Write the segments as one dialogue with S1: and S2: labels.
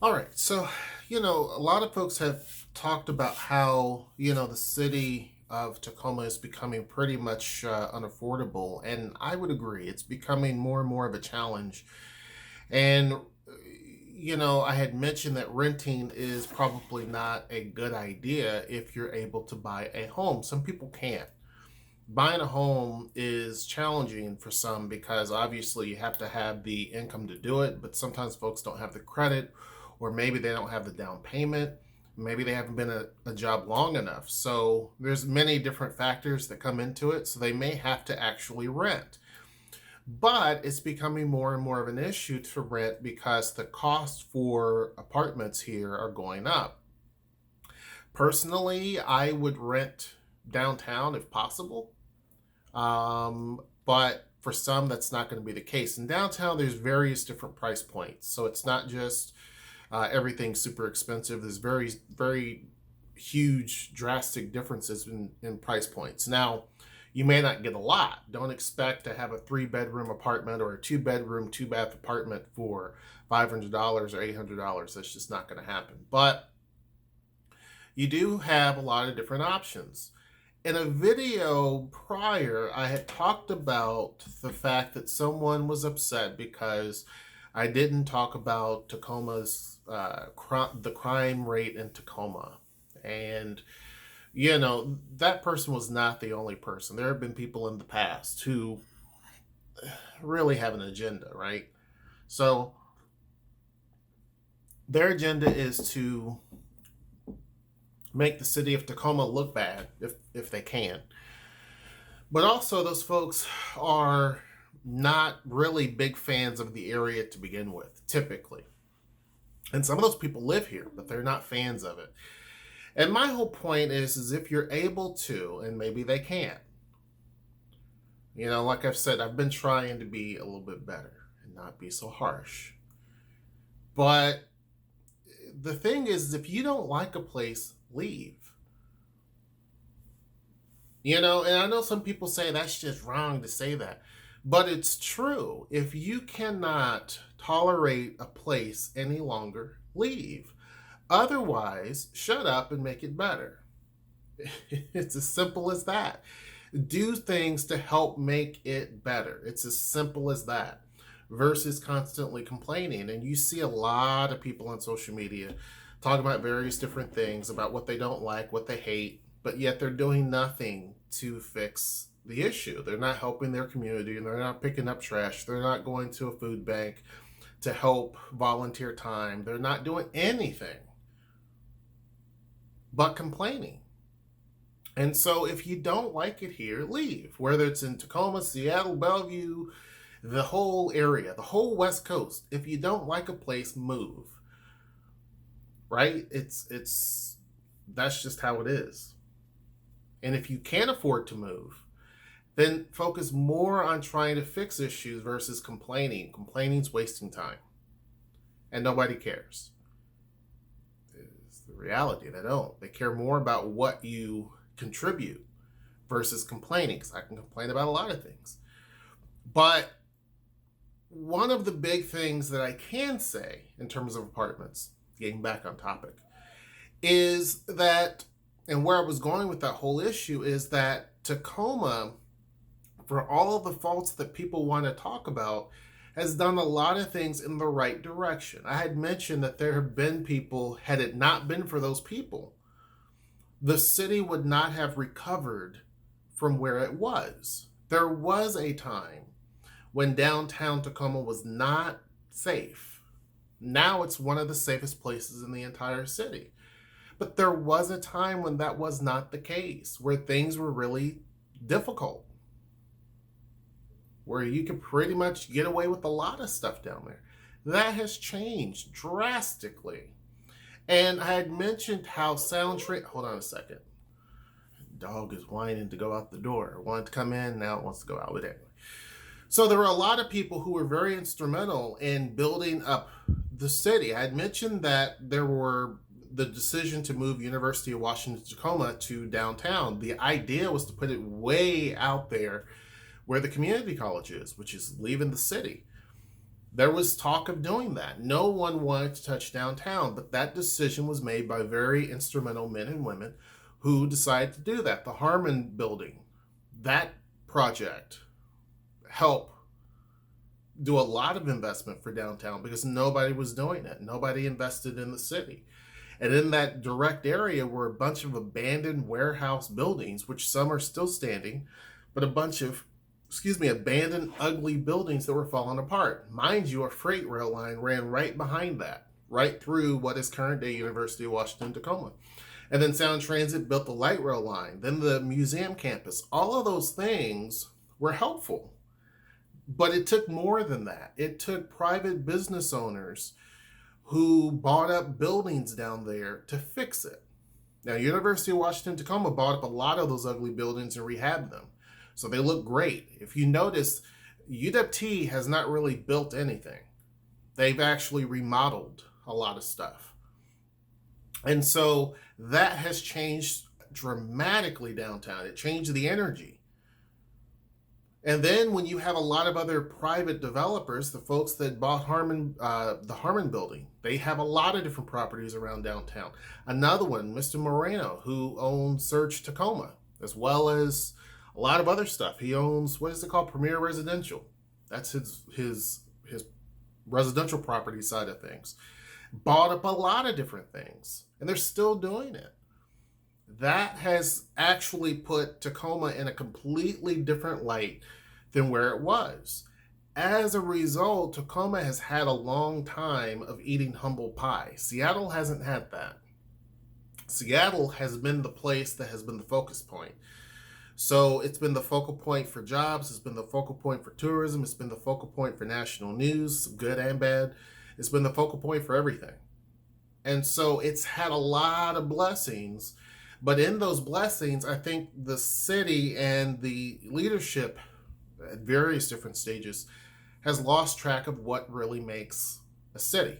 S1: All right. So, a lot of folks have talked about how, the city of Tacoma is becoming pretty much unaffordable. And I would agree. It's becoming more and more of a challenge. And, I had mentioned that renting is probably not a good idea if you're able to buy a home. Some people can't. Buying a home is challenging for some because obviously you have to have the income to do it, but sometimes folks don't have the credit, or maybe they don't have the down payment. Maybe they haven't been a job long enough. So there's many different factors that come into it. So they may have to actually rent. But it's becoming more and more of an issue to rent because the cost for apartments here are going up. Personally, I would rent downtown if possible. But for some, that's not going to be the case. In downtown, there's various different price points. So it's not just everything super expensive. There's very, very huge, drastic differences in price points. Now, you may not get a lot. Don't expect to have a 3 bedroom apartment or a 2 bedroom, 2 bath apartment for $500 or $800. That's just not going to happen. But you do have a lot of different options. In a video prior, I had talked about the fact that someone was upset because I didn't talk about Tacoma's the crime rate in Tacoma. And, that person was not the only person. There have been people in the past who really have an agenda, right? So their agenda is to make the city of Tacoma look bad if they can. But also, those folks are not really big fans of the area to begin with, typically. And some of those people live here, but they're not fans of it. And my whole point is if you're able to, and maybe they can't, like I've said, I've been trying to be a little bit better and not be so harsh. But the thing is, if you don't like a place, leave. And I know some people say that's just wrong to say that, but it's true. If you cannot tolerate a place any longer, leave. Otherwise, shut up and make it better. It's as simple as that. Do things to help make it better. It's as simple as that versus constantly complaining. And you see a lot of people on social media talking about various different things about what they don't like, what they hate, but yet they're doing nothing to fix the issue. They're not helping their community, and they're not picking up trash. They're not going to a food bank to help volunteer time. They're not doing anything but complaining. And so if you don't like it here, leave. Whether it's in Tacoma, Seattle, Bellevue, the whole area, the whole West Coast. If you don't like a place, move. Right? It's that's just how it is. And if you can't afford to move, then focus more on trying to fix issues versus complaining. Complaining's wasting time. And nobody cares. It's the reality. They don't. They care more about what you contribute versus complaining, because I can complain about a lot of things. But one of the big things that I can say in terms of apartments, getting back on topic, is that, and where I was going with that whole issue, is that Tacoma, for all of the faults that people want to talk about, has done a lot of things in the right direction. I had mentioned that there have been people, had it not been for those people, the city would not have recovered from where it was. There was a time when downtown Tacoma was not safe. Now it's one of the safest places in the entire city. But there was a time when that was not the case, where things were really difficult, where you could pretty much get away with a lot of stuff down there. That has changed drastically. And I had mentioned how hold on a second. Dog is whining to go out the door. It wanted to come in, now it wants to go out. But anyway. So there were a lot of people who were very instrumental in building up the city. I had mentioned that there were the decision to move University of Washington Tacoma to downtown. The idea was to put it way out there where the community college is, which is leaving the city. There was talk of doing that. No one wanted to touch downtown, but that decision was made by very instrumental men and women who decided to do that. The Harmon building, that project helped do a lot of investment for downtown because nobody was doing it. Nobody invested in the city. And in that direct area were a bunch of abandoned warehouse buildings, which some are still standing, but a bunch of, abandoned, ugly buildings that were falling apart. Mind you, a freight rail line ran right behind that, right through what is current day University of Washington, Tacoma. And then Sound Transit built the light rail line, then the museum campus. All of those things were helpful. But it took more than that. It took private business owners who bought up buildings down there to fix it. Now, University of Washington Tacoma bought up a lot of those ugly buildings and rehabbed them. So they look great. If you notice, UWT has not really built anything. They've actually remodeled a lot of stuff. And so that has changed dramatically downtown. It changed the energy. And then when you have a lot of other private developers, the folks that bought the Harmon building, they have a lot of different properties around downtown. Another one, Mr. Moreno, who owns Surge Tacoma, as well as a lot of other stuff. He owns, what is it called, Premier Residential. That's his residential property side of things. Bought up a lot of different things, and they're still doing it. That has actually put Tacoma in a completely different light than where it was. As a result, Tacoma has had a long time of eating humble pie. Seattle hasn't had that. Seattle has been the place that has been the focus point. So it's been the focal point for jobs, it's been the focal point for tourism, it's been the focal point for national news, good and bad. It's been the focal point for everything. And so it's had a lot of blessings. But in those blessings, I think the city and the leadership at various different stages has lost track of what really makes a city.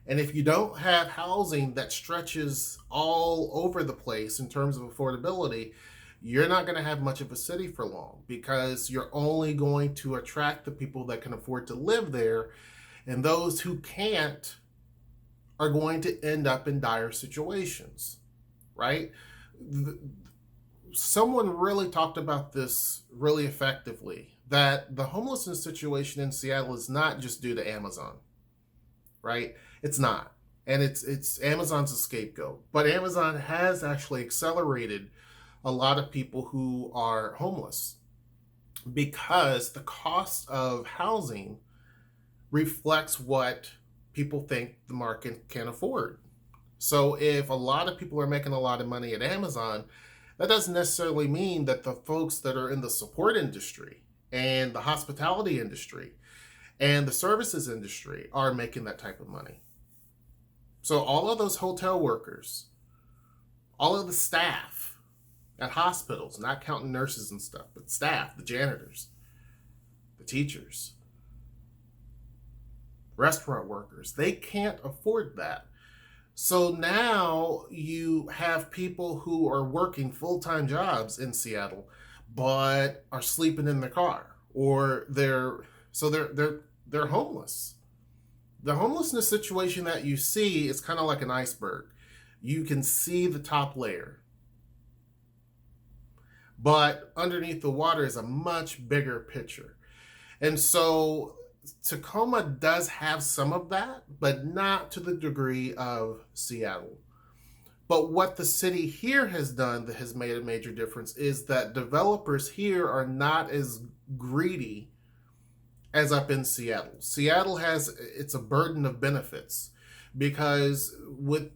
S1: And if you don't have housing that stretches all over the place in terms of affordability, you're not going to have much of a city for long because you're only going to attract the people that can afford to live there. And those who can't are going to end up in dire situations. Right? Someone really talked about this really effectively, that the homelessness situation in Seattle is not just due to Amazon, right? It's not. And it's Amazon's a scapegoat. But Amazon has actually accelerated a lot of people who are homeless because the cost of housing reflects what people think the market can afford. So if a lot of people are making a lot of money at Amazon, that doesn't necessarily mean that the folks that are in the support industry and the hospitality industry and the services industry are making that type of money. So all of those hotel workers, all of the staff at hospitals, not counting nurses and stuff, but staff, the janitors, the teachers, restaurant workers, they can't afford that. So now you have people who are working full-time jobs in Seattle, but are sleeping in their car, or they're homeless. The homelessness situation that you see is kind of like an iceberg. You can see the top layer, but underneath the water is a much bigger picture. And so Tacoma does have some of that, but not to the degree of Seattle. But what the city here has done that has made a major difference is that developers here are not as greedy as up in Seattle. Seattle it's a burden of benefits because with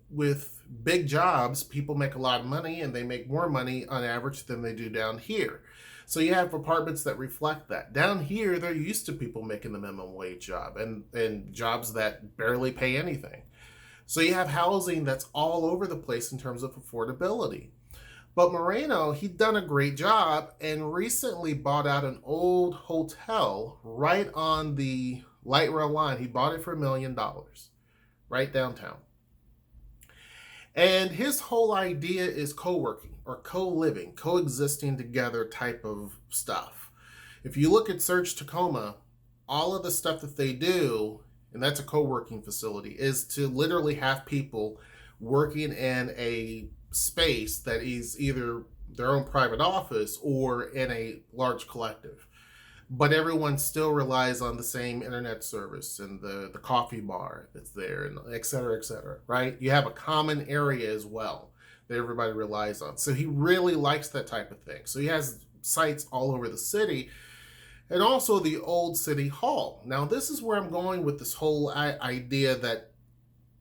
S1: big jobs, people make a lot of money and they make more money on average than they do down here. So you have apartments that reflect that. Down here, they're used to people making the minimum wage job and jobs that barely pay anything. So you have housing that's all over the place in terms of affordability. But Moreno, he'd done a great job and recently bought out an old hotel right on the light rail line. He bought it for $1 million, right downtown. And his whole idea is co-working or co-living, coexisting together type of stuff. If you look at Surge Tacoma, all of the stuff that they do, and that's a co-working facility, is to literally have people working in a space that is either their own private office or in a large collective. But everyone still relies on the same internet service and the coffee bar that's there, and et cetera, right? You have a common area as well that everybody relies on. So he really likes that type of thing. So he has sites all over the city, and also the old city hall. Now, this is where I'm going with this whole idea that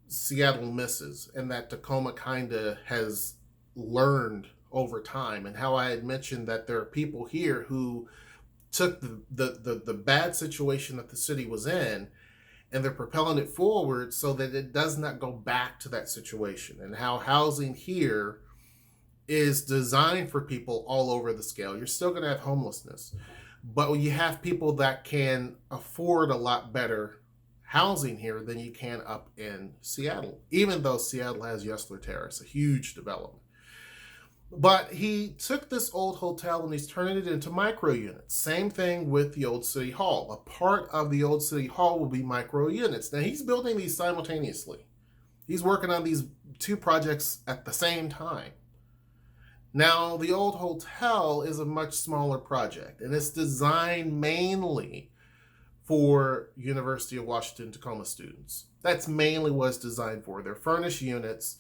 S1: Seattle misses and that Tacoma kind of has learned over time, and how I had mentioned that there are people here who took the bad situation that the city was in, and they're propelling it forward so that it does not go back to that situation, and how housing here is designed for people all over the scale. You're still going to have homelessness, but you have people that can afford a lot better housing here than you can up in Seattle, even though Seattle has Yesler Terrace, a huge development. But he took this old hotel and he's turning it into micro units. Same thing with the old city hall. A part of the old city hall will be micro units. Now, he's building these simultaneously. He's working on these two projects at the same time. Now, the old hotel is a much smaller project, and it's designed mainly for University of Washington Tacoma students. That's mainly what it's designed for. They're furnished units.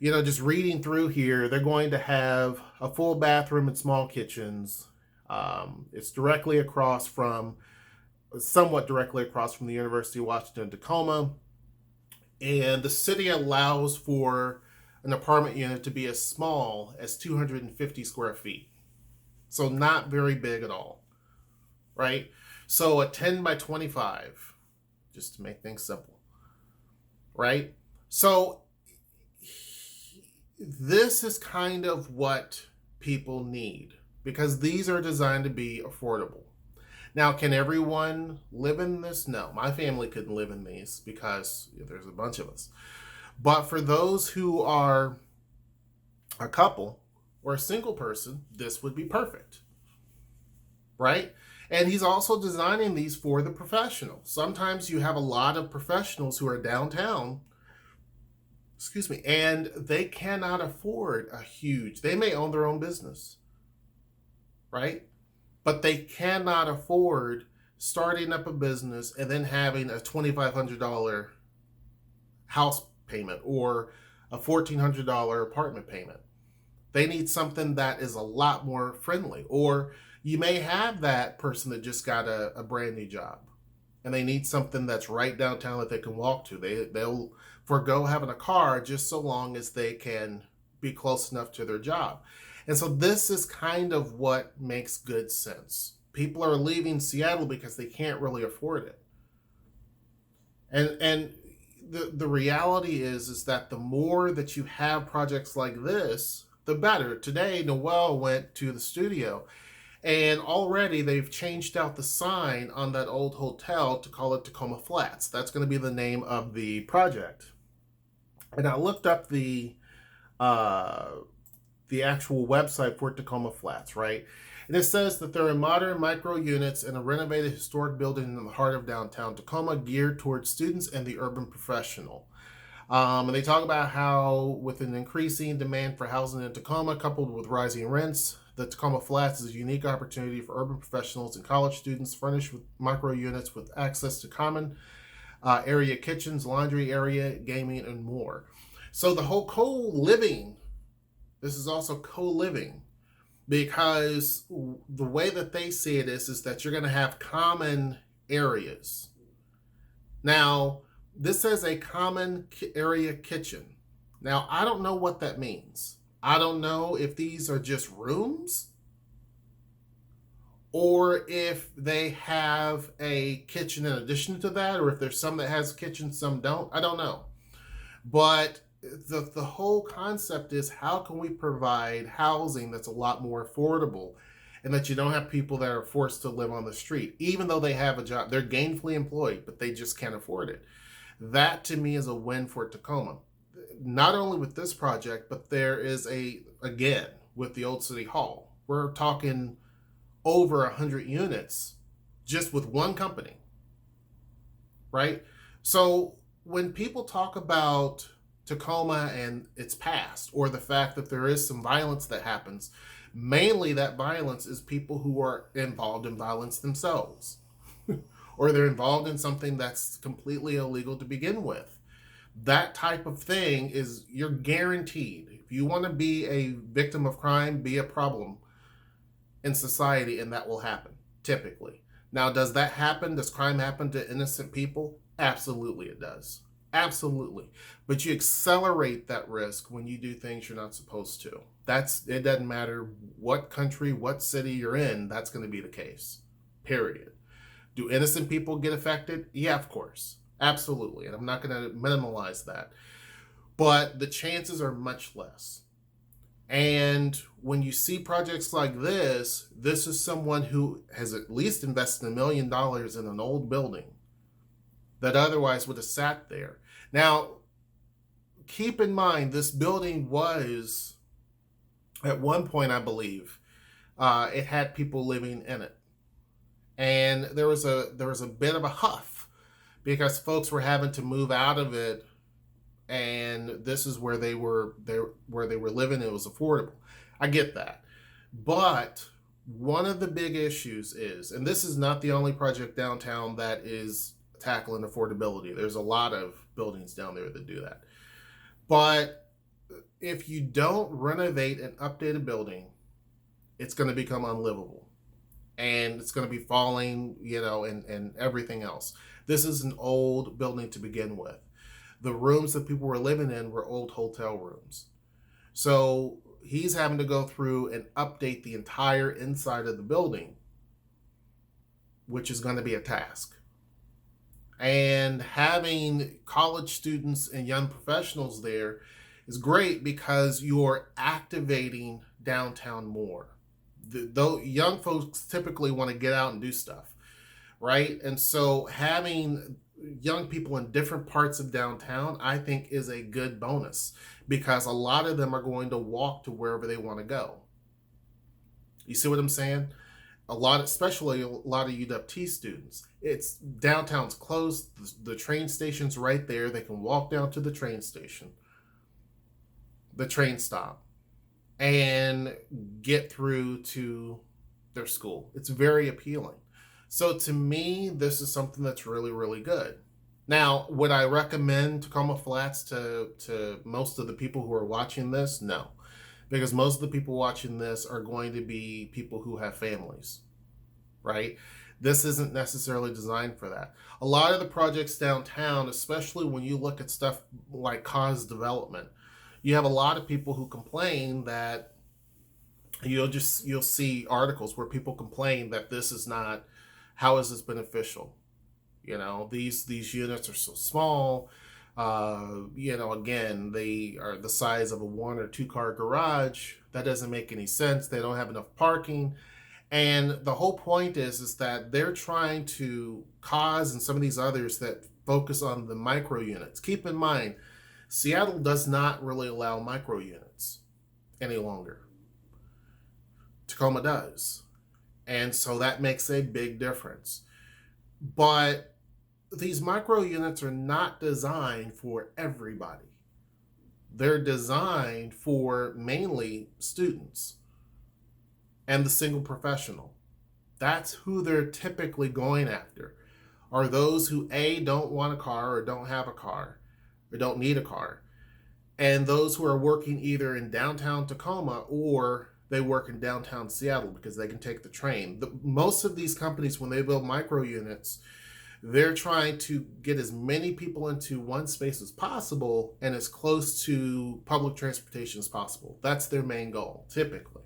S1: You know, just reading through here, they're going to have a full bathroom and small kitchens. It's somewhat directly across from the University of Washington Tacoma. And the city allows for an apartment unit to be as small as 250 square feet. So not very big at all, right? So a 10 by 25, just to make things simple, right? So this is kind of what people need, because these are designed to be affordable. Now, can everyone live in this? No, my family couldn't live in these because there's a bunch of us. But for those who are a couple or a single person, this would be perfect, right? And he's also designing these for the professionals. Sometimes you have a lot of professionals who are downtown, and they cannot afford they may own their own business, right? But they cannot afford starting up a business and then having a $2,500 house payment or a $1,400 apartment payment. They need something that is a lot more friendly. Or you may have that person that just got a brand new job, and they need something that's right downtown that they can walk to. They'll forego having a car just so long as they can be close enough to their job. And so this is kind of what makes good sense. People are leaving Seattle because they can't really afford it. And the reality is that the more that you have projects like this, the better. Today, Noelle went to the studio, and already they've changed out the sign on that old hotel to call it Tacoma Flats. That's going to be the name of the project. And I looked up the actual website for Tacoma Flats, right? And it says that there are modern micro units in a renovated historic building in the heart of downtown Tacoma, geared towards students and the urban professional. And they talk about how, with an increasing demand for housing in Tacoma, coupled with rising rents, the Tacoma Flats is a unique opportunity for urban professionals and college students, furnished with micro units with access to common area kitchens, laundry area, gaming, and more. So the whole co-living, this is also co-living, because the way that they see it is that you're going to have common areas. Now, this says a common area kitchen. Now, I don't know what that means. I don't know if these are just rooms or if they have a kitchen in addition to that, or if there's some that has a kitchen, some don't. I don't know. But the whole concept is, how can we provide housing that's a lot more affordable, and that you don't have people that are forced to live on the street, even though they have a job. They're gainfully employed, but they just can't afford it. That, to me, is a win for Tacoma. Not only with this project, but there is again, with the old city hall, we're talking over 100 units just with one company. right? So when people talk about Tacoma and its past, or the fact that there is some violence that happens, mainly that violence is people who are involved in violence themselves, or they're involved in something that's completely illegal to begin with. That type of thing is, you're guaranteed. If you want to be a victim of crime, be a problem in society, and that will happen, typically. Now, does that happen? Does crime happen to innocent people? Absolutely, it does. Absolutely. But you accelerate that risk when you do things you're not supposed to. It doesn't matter what country, what city you're in, that's going to be the case. Period. Do innocent people get affected? Yeah, of course. Absolutely. And I'm not going to minimize that. But the chances are much less. And when you see projects like this is someone who has at least invested $1 million in an old building that otherwise would have sat there. Now, keep in mind, this building was, at one point, I believe, it had people living in it. And there was a bit of a huff because folks were having to move out of it, and this is where they were living. It was affordable. I get that. But one of the big issues is, and this is not the only project downtown that is tackling affordability. There's a lot of buildings down there that do that. But if you don't renovate and update a building, it's going to become unlivable. And it's going to be falling, and everything else. This is an old building to begin with. The rooms that people were living in were old hotel rooms. So he's having to go through and update the entire inside of the building, which is going to be a task. And having college students and young professionals there is great because you're activating downtown more. Though young folks typically want to get out and do stuff, right? And so having young people in different parts of downtown, I think, is a good bonus because a lot of them are going to walk to wherever they want to go. You see what I'm saying? Especially a lot of UWT students. It's downtown's closed. The train station's right there. They can walk down to the train station, the train stop, and get through to their school. It's very appealing. So to me, this is something that's really, really good. Now, would I recommend Tacoma Flats to most of the people who are watching this? No. Because most of the people watching this are going to be people who have families, right? This isn't necessarily designed for that. A lot of the projects downtown, especially when you look at stuff like cause development, you have a lot of people who complain that you'll see articles where people complain that this is not, how is this beneficial? These units are so small. Again, they are the size of a 1 or 2 car garage. That doesn't make any sense. They don't have enough parking. And the whole point is that they're trying to cause, and some of these others that focus on the micro units. Keep in mind, Seattle does not really allow micro units any longer. Tacoma does. And so that makes a big difference. But these micro units are not designed for everybody. They're designed for mainly students and the single professional. That's who they're typically going after, are those who A, don't want a car or don't have a car or don't need a car, and those who are working either in downtown Tacoma or they work in downtown Seattle because they can take the train. Most of these companies, when they build micro units, they're trying to get as many people into one space as possible and as close to public transportation as possible. That's their main goal, typically.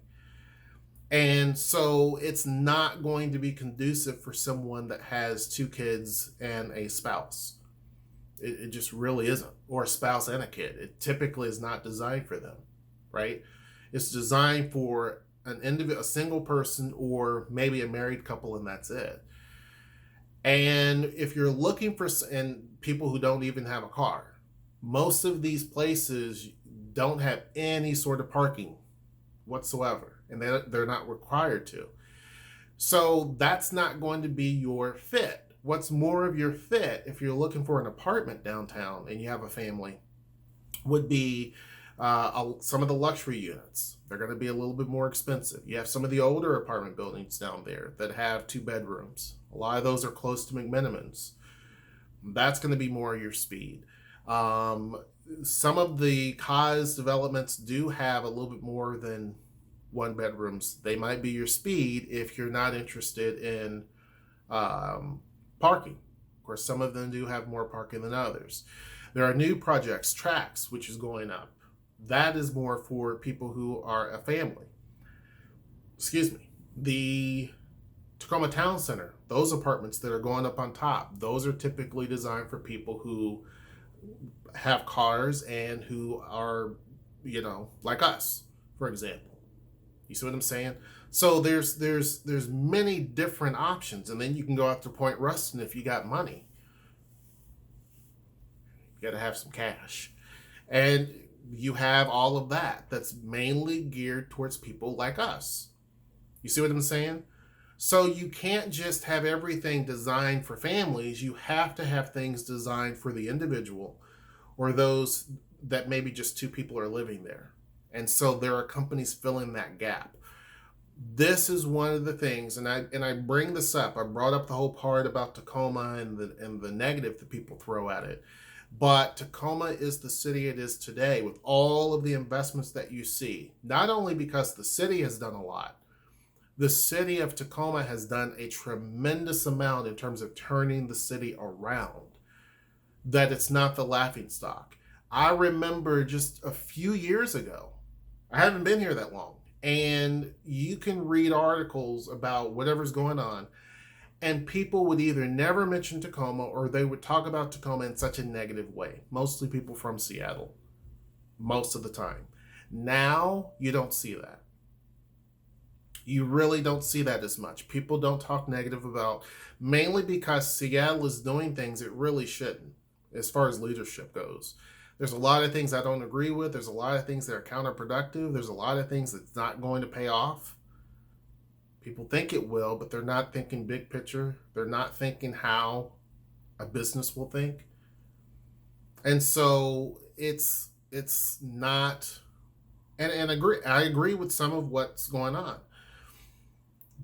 S1: And so it's not going to be conducive for someone that has 2 kids and a spouse. It just really isn't. Or a spouse and a kid. It typically is not designed for them, right? It's designed for a single person or maybe a married couple, and that's it. And if you're looking for people who don't even have a car, most of these places don't have any sort of parking whatsoever, and they're not required to. So that's not going to be your fit. what's more of your fit if you're looking for an apartment downtown and you have a family would be some of the luxury units. They're going to be a little bit more expensive. You have some of the older apartment buildings down there that have 2 bedrooms. A lot of those are close to McMenamins. That's going to be more your speed. Some of the cause developments do have a little bit more than 1 bedrooms. They might be your speed if you're not interested in parking. Of course, some of them do have more parking than others. There are new projects, Tracks, which is going up. That is more for people who are a family. Excuse me. The Tacoma Town Center, those apartments that are going up on top, those are typically designed for people who have cars and who are, like us, for example. You see what I'm saying? So there's many different options, and then you can go out to Point Ruston if you got money. You got to have some cash, and you have all of that. That's mainly geared towards people like us. You see what I'm saying? So you can't just have everything designed for families. You have to have things designed for the individual or those that maybe just 2 people are living there. And so there are companies filling that gap. This is one of the things, and I bring this up. I brought up the whole part about Tacoma and the negative that people throw at it. But Tacoma is the city it is today with all of the investments that you see. Not only because the city has done a lot, the city of Tacoma has done a tremendous amount in terms of turning the city around, that it's not the laughingstock. I remember just a few years ago, I haven't been here that long, and you can read articles about whatever's going on, and people would either never mention Tacoma or they would talk about Tacoma in such a negative way. Mostly people from Seattle, most of the time. Now, you don't see that. You really don't see that as much. People don't talk negative about, mainly because Seattle is doing things it really shouldn't, as far as leadership goes. There's a lot of things I don't agree with. There's a lot of things that are counterproductive. There's a lot of things that's not going to pay off. People think it will, but they're not thinking big picture. They're not thinking how a business will think. And so it's not, and I agree with some of what's going on.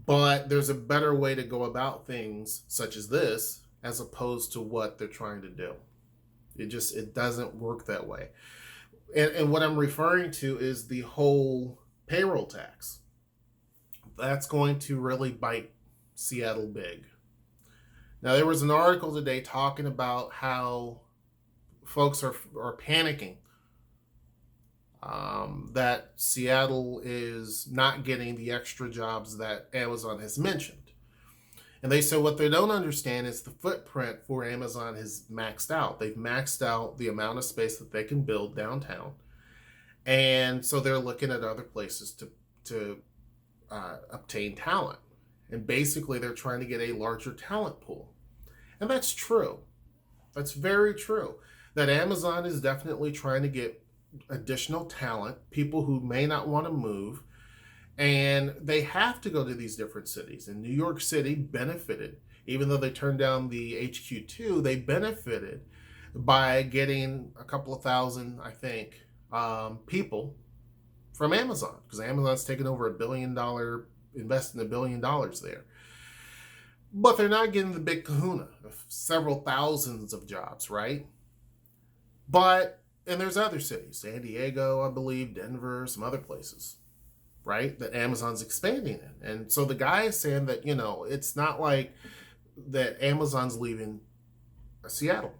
S1: But there's a better way to go about things such as this, as opposed to what they're trying to do. It doesn't work that way. And what I'm referring to is the whole payroll tax. That's going to really bite Seattle big. Now, there was an article today talking about how folks are panicking that Seattle is not getting the extra jobs that Amazon has mentioned. And they said what they don't understand is the footprint for Amazon has maxed out. They've maxed out the amount of space that they can build downtown. And so they're looking at other places to obtain talent. And basically they're trying to get a larger talent pool. And that's true. That's very true. That Amazon is definitely trying to get additional talent, people who may not want to move, and they have to go to these different cities. And New York City benefited, even though they turned down the HQ2, they benefited by getting a couple of thousand, I think, people from Amazon, because Amazon's taken over $1 billion, investing $1 billion there. But they're not getting the big kahuna of several thousands of jobs, right? And there's other cities, San Diego, I believe, Denver, some other places, right, that Amazon's expanding in. And so the guy is saying that, it's not like that Amazon's leaving Seattle.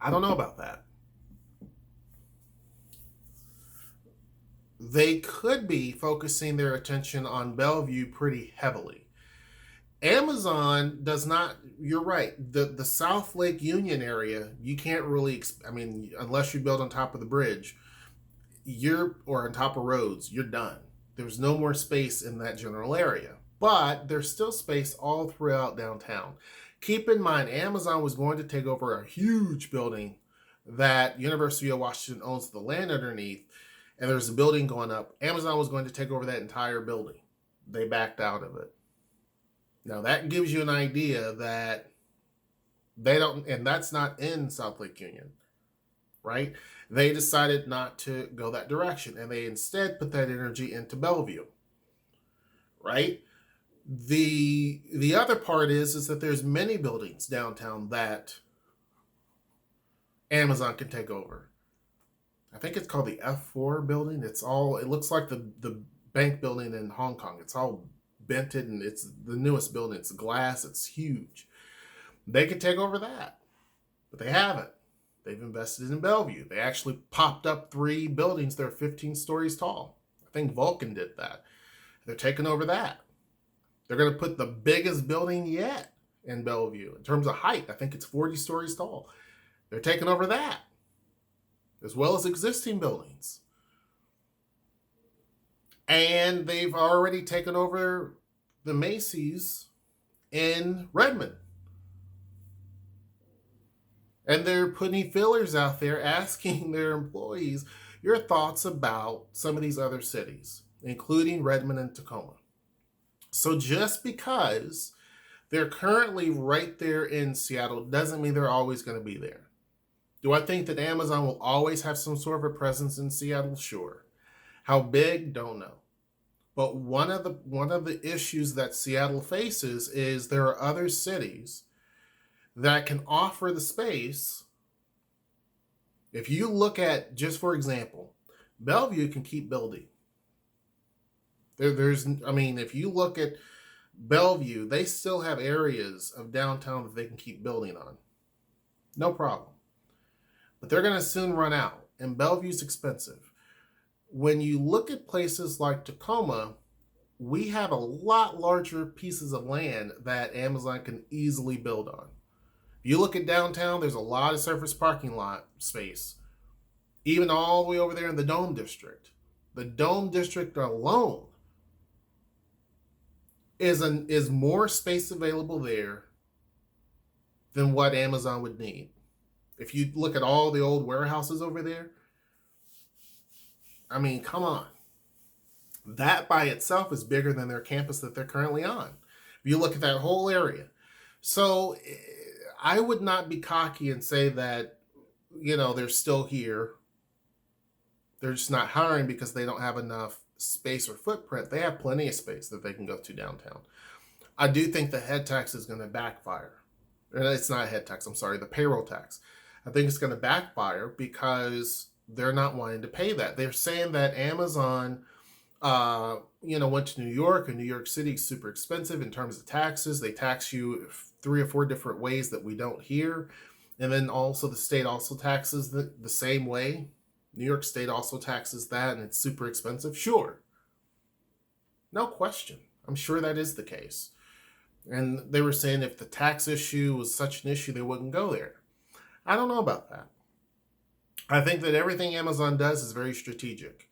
S1: I don't know about that. They could be focusing their attention on Bellevue pretty heavily. Amazon does not, you're right, the South Lake Union area, you can't really, unless you build on top of the bridge, or on top of roads, you're done. There's no more space in that general area. But there's still space all throughout downtown. Keep in mind, Amazon was going to take over a huge building that University of Washington owns the land underneath, and there's a building going up. Amazon was going to take over that entire building. They backed out of it. Now that gives you an idea that they don't, and that's not in South Lake Union, right? They decided not to go that direction, and they instead put that energy into Bellevue, right? The other part is that there's many buildings downtown that Amazon can take over. I think it's called the F4 building. It looks like the bank building in Hong Kong. It's all bented, and it's the newest building. It's glass. It's huge. They could take over that, but they haven't. They've invested in Bellevue. They actually popped up 3 buildings. They're 15 stories tall. I think Vulcan did that. They're taking over that. They're going to put the biggest building yet in Bellevue. In terms of height, I think it's 40 stories tall. They're taking over that, as well as existing buildings. And they've already taken over the Macy's in Redmond. And they're putting fillers out there asking their employees your thoughts about some of these other cities, including Redmond and Tacoma. So just because they're currently right there in Seattle doesn't mean they're always going to be there. Do I think that Amazon will always have some sort of a presence in Seattle? Sure. How big? Don't know. But one of the issues that Seattle faces is there are other cities that can offer the space. If you look at, just for example, Bellevue can keep building. If you look at Bellevue, they still have areas of downtown that they can keep building on. No problem. But they're going to soon run out, and Bellevue's expensive. When you look at places like Tacoma, we have a lot larger pieces of land that Amazon can easily build on. If you look at downtown, there's a lot of surface parking lot space, even all the way over there in the Dome District. The Dome District alone is more space available there than what Amazon would need. If you look at all the old warehouses over there, I mean, come on. That by itself is bigger than their campus that they're currently on. If you look at that whole area. So I would not be cocky and say that, they're still here. They're just not hiring because they don't have enough space or footprint. They have plenty of space that they can go to downtown. I do think the head tax is going to backfire. It's not a head tax, I'm sorry, the payroll tax. I think it's going to backfire because they're not wanting to pay that. They're saying that Amazon, went to New York, and New York City is super expensive in terms of taxes. They tax you 3 or 4 different ways that we don't here. And then also the state also taxes the same way. New York State also taxes that, and it's super expensive. Sure. No question. I'm sure that is the case. And they were saying if the tax issue was such an issue, they wouldn't go there. I don't know about that. I think that everything Amazon does is very strategic,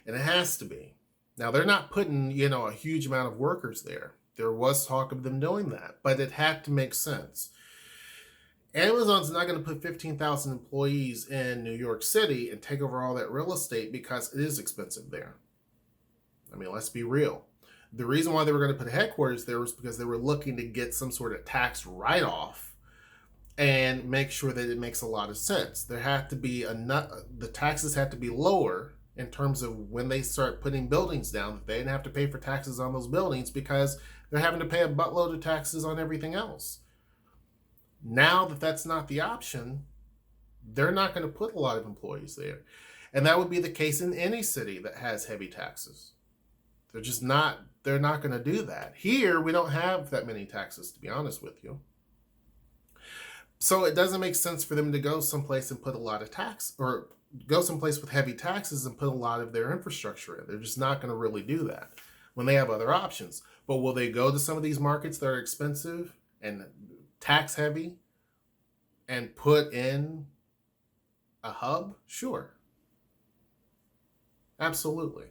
S1: and it has to be. Now, they're not putting, a huge amount of workers there. There was talk of them doing that, but it had to make sense. Amazon's not going to put 15,000 employees in New York City and take over all that real estate because it is expensive there. I mean, let's be real. The reason why they were going to put headquarters there was because they were looking to get some sort of tax write-off and make sure that it makes a lot of sense. There had to be the taxes had to be lower in terms of when they start putting buildings down, that they didn't have to pay for taxes on those buildings because they're having to pay a buttload of taxes on everything else. Now that that's not the option, they're not going to put a lot of employees there. And that would be the case in any city that has heavy taxes. They're not going to do that. Here, we don't have that many taxes, to be honest with you. So it doesn't make sense for them to go someplace and put a lot of tax, or go someplace with heavy taxes and put a lot of their infrastructure in. They're just not going to really do that when they have other options. But will they go to some of these markets that are expensive and tax heavy and put in a hub? Sure. Absolutely.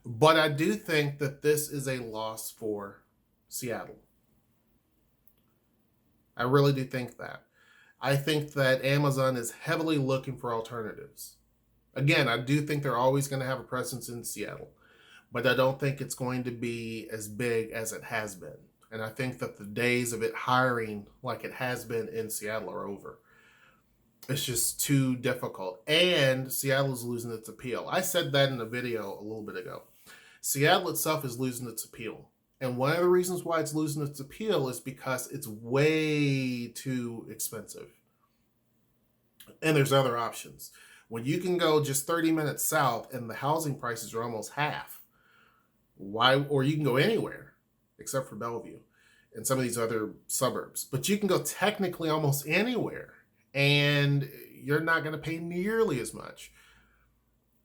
S1: But I do think that this is a loss for Seattle. I really do think that. I think that Amazon is heavily looking for alternatives. Again, I do think they're always going to have a presence in Seattle, but I don't think it's going to be as big as it has been. And I think that the days of it hiring like it has been in Seattle are over. It's just too difficult. And Seattle is losing its appeal. I said that in a video a little bit ago. Seattle itself is losing its appeal. And one of the reasons why it's losing its appeal is because it's way too expensive. And there's other options. When you can go just 30 minutes south and the housing prices are almost half, why? Or you can go anywhere except for Bellevue and some of these other suburbs. But you can go technically almost anywhere and you're not going to pay nearly as much.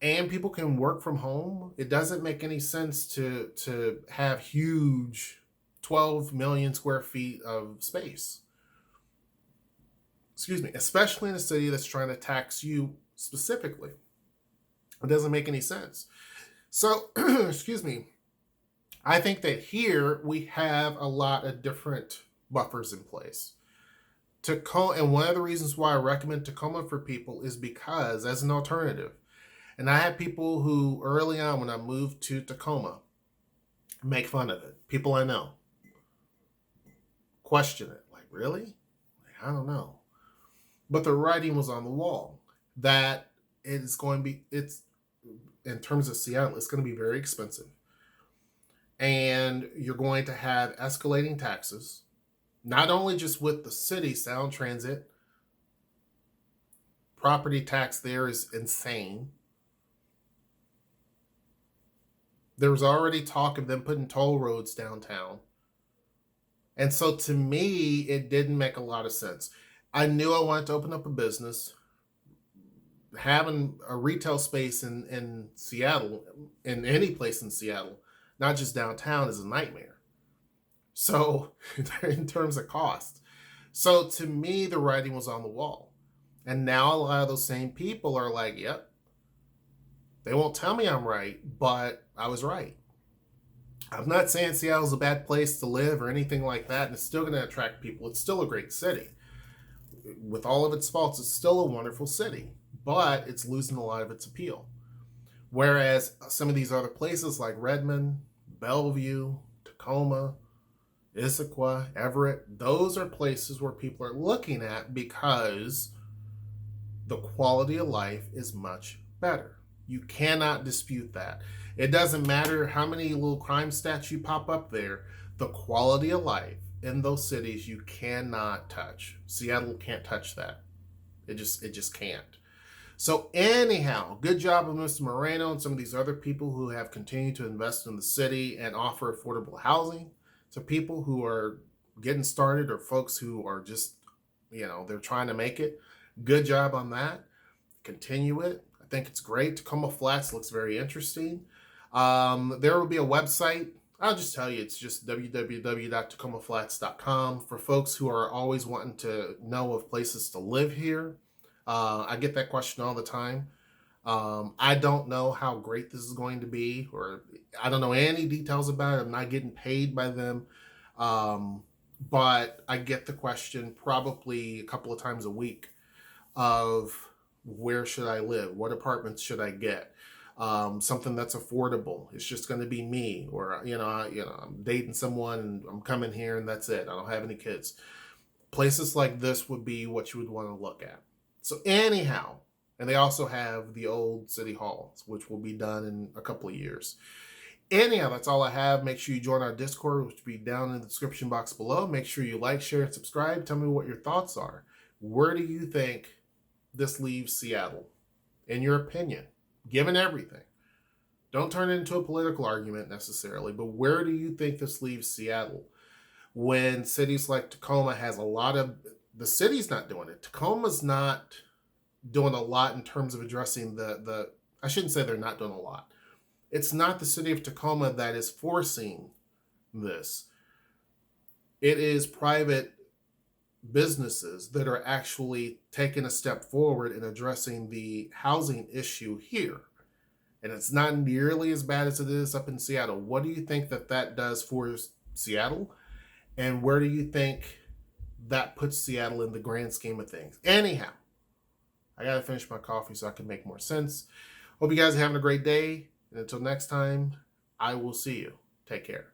S1: And people can work from home. It doesn't make any sense to have huge 12 million square feet of space. Excuse me, especially in a city that's trying to tax you specifically. It doesn't make any sense. So, excuse me, I think that here we have a lot of different buffers in place. Tacoma, and one of the reasons why I recommend Tacoma for people is because, as an alternative, and I had people who early on when I moved to Tacoma make fun of it. People I know question it. Like, really? I don't know. But the writing was on the wall that it is going to be, it's in terms of Seattle, it's going to be very expensive. And you're going to have escalating taxes, not only just with the city, Sound Transit, property tax there is insane. There was already talk of them putting toll roads downtown. And so to me, it didn't make a lot of sense. I knew I wanted to open up a business. Having a retail space in Seattle, in any place in Seattle, not just downtown, is a nightmare. So in terms of cost. So to me, the writing was on the wall. And now a lot of those same people are like, yep, they won't tell me I'm right, but I was right. I'm not saying Seattle's a bad place to live or anything like that, and it's still going to attract people. It's still a great city. With all of its faults, it's still a wonderful city, but it's losing a lot of its appeal. Whereas some of these other places like Redmond, Bellevue, Tacoma, Issaquah, Everett, those are places where people are looking at because the quality of life is much better. You cannot dispute that. It doesn't matter how many little crime stats you pop up there, the quality of life in those cities you cannot touch. Seattle can't touch that. It just can't. So anyhow, good job of Mr. Moreno and some of these other people who have continued to invest in the city and offer affordable housing to people who are getting started or folks who are just, they're trying to make it. Good job on that. Continue it. I think it's great. Tacoma Flats looks very interesting. There will be a website. I'll just tell you, it's just www.tacomaflats.com for folks who are always wanting to know of places to live here. I get that question all the time. I don't know how great this is going to be, or I don't know any details about it. I'm not getting paid by them. But I get the question probably a couple of times a week of where should I live? What apartments should I get? Something that's affordable. It's just going to be me, or I'm dating someone and I'm coming here and that's it. I don't have any kids. Places like this would be what you would want to look at. So anyhow, and they also have the old city halls, which will be done in a couple of years. Anyhow, that's all I have. Make sure you join our Discord, which will be down in the description box below. Make sure you like, share, and subscribe. Tell me what your thoughts are. Where do you think this leaves Seattle, in your opinion, given everything? Don't turn it into a political argument necessarily, but where do you think this leaves Seattle when cities like Tacoma has a lot of, the city's not doing it. Tacoma's not doing a lot in terms of addressing the I shouldn't say they're not doing a lot. It's not the city of Tacoma that is forcing this. It is private businesses that are actually taking a step forward in addressing the housing issue here. And it's not nearly as bad as it is up in Seattle. What do you think that does for Seattle? And where do you think that puts Seattle in the grand scheme of things? Anyhow, I got to finish my coffee so I can make more sense. Hope you guys are having a great day. And until next time, I will see you. Take care.